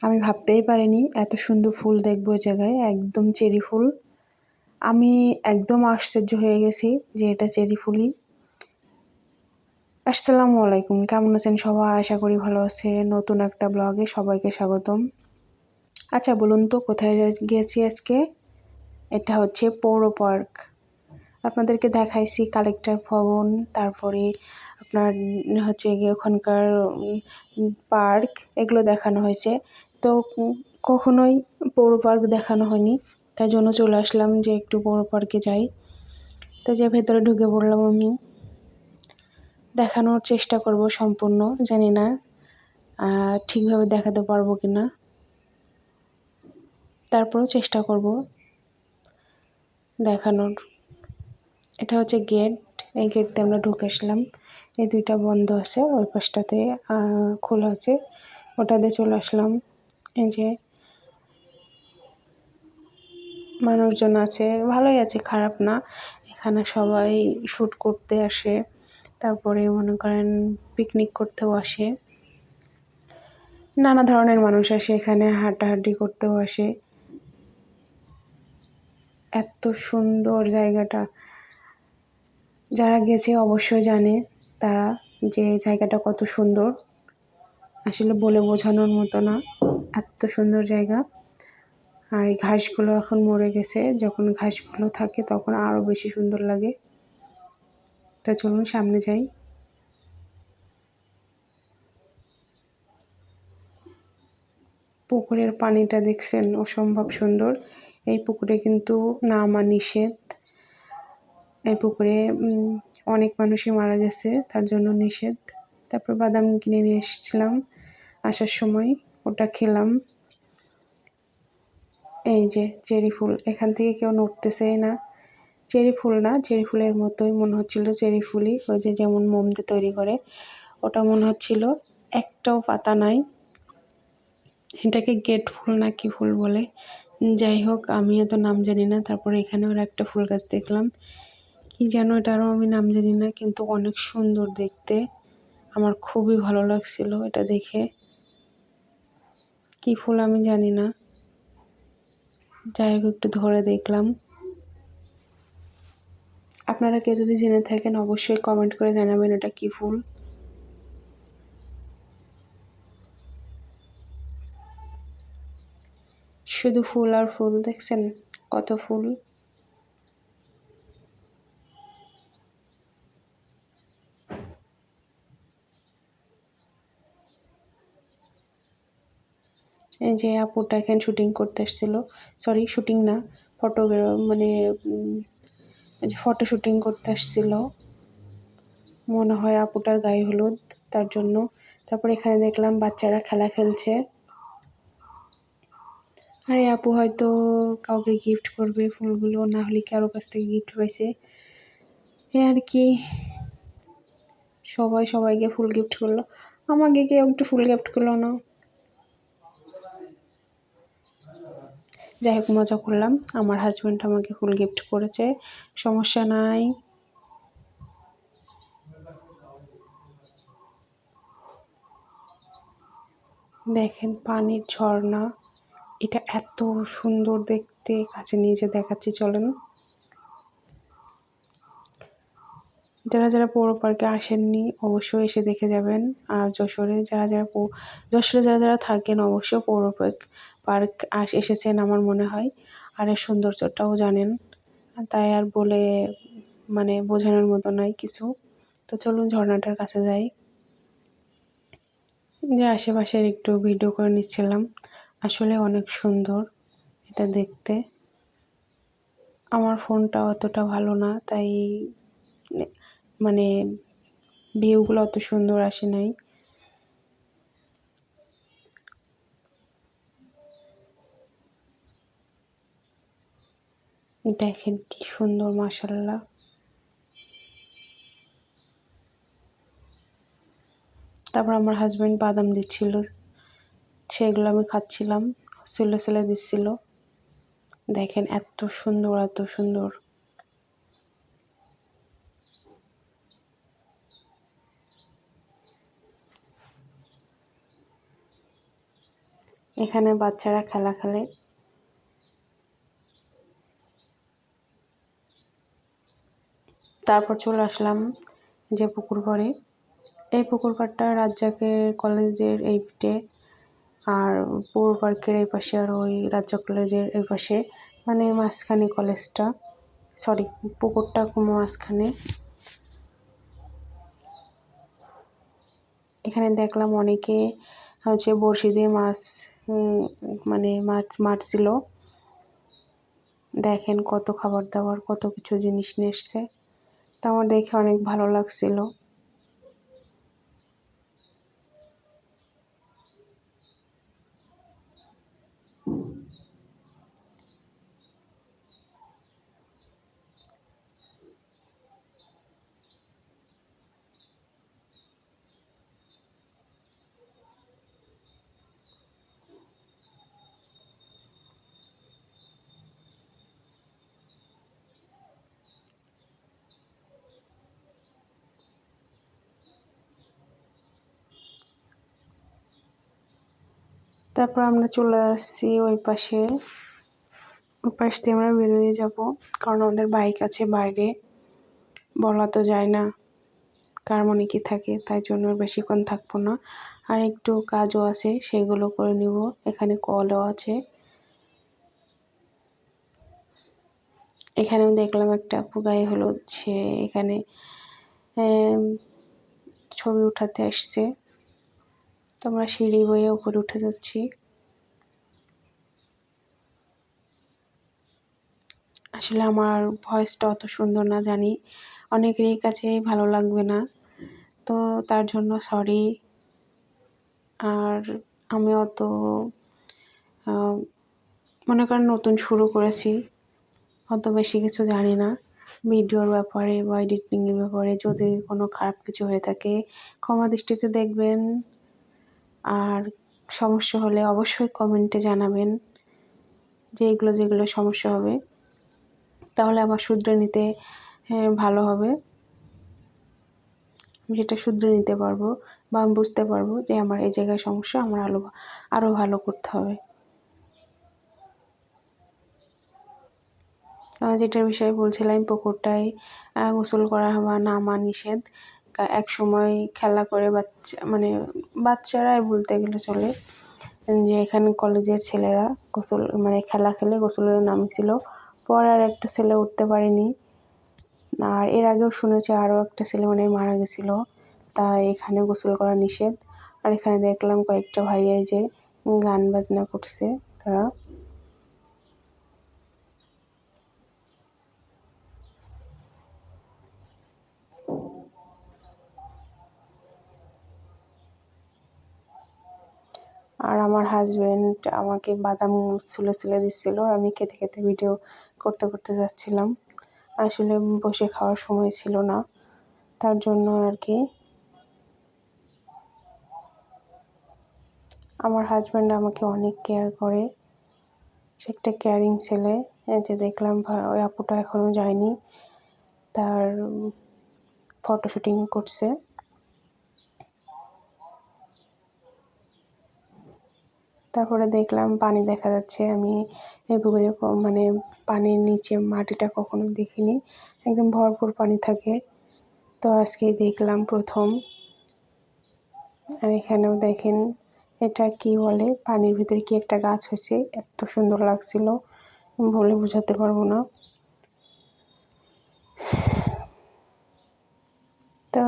আমি ভাবতেই পারিনি এত সুন্দর ফুল দেখবো ওই জায়গায়, একদম চেরি ফুল। আমি একদম আশ্চর্য হয়ে গেছি যে এটা চেরি ফুলই। আসসালামু আলাইকুম, কেমন আছেন সবাই? আশা করি ভালো আছে। নতুন একটা ব্লগে সবাইকে স্বাগতম। আচ্ছা বলুন তো কোথায় গিয়েছি আজকে? এটা হচ্ছে পৌর পার্ক। আপনাদেরকে দেখাইছি কালেক্টর ভবন, তারপরে আপনার হচ্ছে গিয়ে ওখানকার পার্ক, এগুলো দেখানো হয়েছে। তো কখনোই পৌর পার্ক দেখানো হয়নি, তাই জন্য চলে আসলাম যে একটু পৌর পার্কে যাই। তো যে ভেতরে ঢুকে পড়লাম আমি। দেখানোর চেষ্টা করব সম্পূর্ণ, জানি না ঠিকভাবে দেখাতে পারবো কি না, তারপরেও চেষ্টা করব দেখানোর। এটা হচ্ছে গেট, এই গেট দিয়ে আমরা ঢুকে আসলাম। এই দুইটা বন্ধ আছে, ওই পাশটাতে খোলা আছে, ওটা দিয়ে চলে আসলাম। এই যে মানুষজন আছে, ভালোই আছে, খারাপ না। এখানে সবাই শ্যুট করতে আসে, তারপরে মনে করেন পিকনিক করতেও আসে, নানা ধরনের মানুষ আসে এখানে, হাঁটাহাঁটি করতেও আসে। এত সুন্দর জায়গাটা, যারা গেছে অবশ্যই জানে তারা যে জায়গাটা কত সুন্দর, আসলে বলে বোঝানোর মতো না, এত সুন্দর জায়গা। আর এই ঘাসগুলো এখন মরে গেছে, যখন ঘাসগুলো থাকে তখন আরও বেশি সুন্দর লাগে। তা চলুন সামনে যাই। পুকুরের পানিটা দেখছেন, অসম্ভব সুন্দর। এই পুকুরে কিন্তু নামা নিষেধ। এই পুকুরে অনেক মানুষই মারা গেছে, তার জন্য নিষেধ। তারপর বাদাম কিনে নিয়ে এসেছিলাম আসার সময়, ওটা খেলাম। এই যে চেরি ফুল, এখান থেকে কেউ নড়তেছেই না। চেরি ফুল না, চেরি ফুলের মতোই মনে হচ্ছিল, চেরি ফুলই, ওই যে যেমন মোম দিয়ে তৈরি করে ওটা মনে হচ্ছিল, একটাও পাতা নাই। এটাকে গেট ফুল না কি ফুল বলে, যাই হোক আমিও তো নাম জানি না। তারপরে এখানে ওরা একটা ফুল গাছ দেখলাম, কি যেন এটারও আমি নাম জানি না, কিন্তু অনেক সুন্দর দেখতে, আমার খুবই ভালো লাগছিল এটা দেখে। কি ফুল আমি জানি না, যাই হোক একটু ধরে দেখলাম। আপনারা কেউ যদি জেনে থাকেন অবশ্যই কমেন্ট করে জানাবেন এটা কি ফুল। শুধু ফুল আর ফুল, দেখছেন কত ফুল। এই যে আপুটা এখানে শুটিং করতে এসেছিল, সরি শুটিং না, মানে ফটো শুটিং করতে আসছিল মনে হয়, আপুটার গায়ে হলুদ, তার জন্য। তারপর এখানে দেখলাম বাচ্চারা খেলা খেলছে, আর এই আপু হয়তো কাউকে গিফট করবে ফুলগুলো, না হলে কারো কাছ থেকে গিফট পাইছে, এ আর কি। সবাই সবাইকে ফুল গিফট করলো, আমাকে কেউ একটু ফুল গিফট করলো না। যাই হোক মজা করলাম, আমার হাজব্যান্ড আমাকে ফুল গিফট করেছে, সমস্যা নাই। দেখেন পানির ঝর্ণা, এটা এত সুন্দর দেখতে, কাছে নিয়ে যে দেখাচ্ছি চলেন। যারা যারা পৌর পার্কে আসেননি অবশ্যই এসে দেখে যাবেন। আর যশোরে যারা যারা থাকেন অবশ্যই পৌর পার্ক এসেছেন আমার মনে হয়, আর এর সৌন্দর্যটাও জানেন, তাই আর বলে মানে বোঝানোর মতো নাই কিছু। তো চলুন ঝর্ণাটার কাছে যাই। যে আশেপাশের একটু ভিডিও করে নিচ্ছিলাম, আসলে অনেক সুন্দর এটা দেখতে। আমার ফোনটা অতটা ভালো না, তাই মানে ভিউগুলো অত সুন্দর আসে নাই। দেখেন কি সুন্দর, মাশাআল্লাহ। তারপর আমার হাজব্যান্ড বাদাম দিচ্ছিল, সেগুলো আমি খাচ্ছিলাম, ছেলে দিচ্ছিল। দেখেন এত সুন্দর, এত সুন্দর। এখানে বাচ্চারা খেলা খেলে। তারপর চলে আসলাম যে পুকুর পাড়ে। এই পুকুর পাড়টা রাজ্জাকের কলেজের এই পিঠে, আর পৌর পার্কের এই পাশে, আর ওই রাজ্জাক কলেজের এই পাশে, মানে মাঝখানে কলেজটা, সরি পুকুরটা মাঝখানে। এখানে দেখলাম অনেকে হচ্ছে বড়শি দিয়ে মাছ মানে মাছ মারছিল। দেখেন কত খাবার দাবার, কত কিছু জিনিস নিয়ে এসছে। তা আমার দেখে অনেক ভালো লাগছিল। তারপর আমরা চলে আসছি ওই পাশে। ওই পাশ দিয়ে আমরা বেরোয় যাব, কারণ আমাদের বাইক আছে বাইরে, বলা তো যায় না কার মনে কি থাকে, তাই জন্য বেশিক্ষণ থাকবো না। আর একটু কাজও আছে, সেগুলো করে নিব। এখানে কলও আছে। এখানেও দেখলাম একটা আপু গায়ে হলুদ, সে এখানে ছবি উঠাতে আসছে। তো আমরা সিঁড়ি বয়ে উপরে উঠে যাচ্ছি। আসলে আমার ভয়েসটা অত সুন্দর না, জানি অনেকেরই কাছে ভালো লাগবে না, তো তার জন্য সরি। আর আমি অত মনে করেন নতুন শুরু করেছি, অত বেশি কিছু জানি না ভিডিওর ব্যাপারে বা এডিটিংয়ের ব্যাপারে। যদি কোনো খারাপ কিছু হয়ে থাকে ক্ষমা দৃষ্টিতে দেখবেন। আর সমস্যা হলে অবশ্যই কমেন্টে জানাবেন যে যেগুলো সমস্যা হবে, তাহলে আমার শুধরে নিতে ভালো হবে। আমি সেটা শুধরে নিতে পারবো, বা আমি বুঝতে পারবো যে আমার এই জায়গায় সমস্যা, আমার আরও ভালো করতে হবে। যেটার বিষয়ে বলছিলাম, পুকুরটায় গোসল করা বা নামা নিষেধ। এক সময় খেলা করে বাচ্চারাই বলতে গেলে চলে, যে এখানে কলেজের ছেলেরা গোসল খেলা খেলে গোসলের নামছিল। পরে আর একটা ছেলে উঠতে পারেনি। আর এর আগেও শুনেছি আরও একটা ছেলে মারা গেছিল, তাই এখানে গোসল করা নিষেধ। আর এখানে দেখলাম কয়েকটা ভাইয়া যে গান বাজনা করছে তারা। আর আমার হাজব্যান্ড আমাকে বাদাম ছুলে দিচ্ছিল, আমি খেতে খেতে ভিডিও করতে যাচ্ছিলাম। আসলে বসে খাওয়ার সময় ছিল না, তার জন্য আর কি। আমার হাজব্যান্ড আমাকে অনেক কেয়ার করে, সে একটা কেয়ারিং ছেলে। এই যে দেখলাম ওই আপুটা এখনও যায়নি, তার ফটো শুটিং করছে। তারপরে দেখলাম পানি দেখা যাচ্ছে। আমি এই পুকুরে পানির নিচে মাটিটা কখনো দেখিনি, একদম ভরপুর পানি থাকে। তো আজকেই দেখলাম প্রথম। আর এখানেও দেখেন, এটা কি বলে, পানির ভিতরে কি একটা গাছ হয়েছে, এত সুন্দর লাগছিল, বলে বোঝাতে পারবো না। তো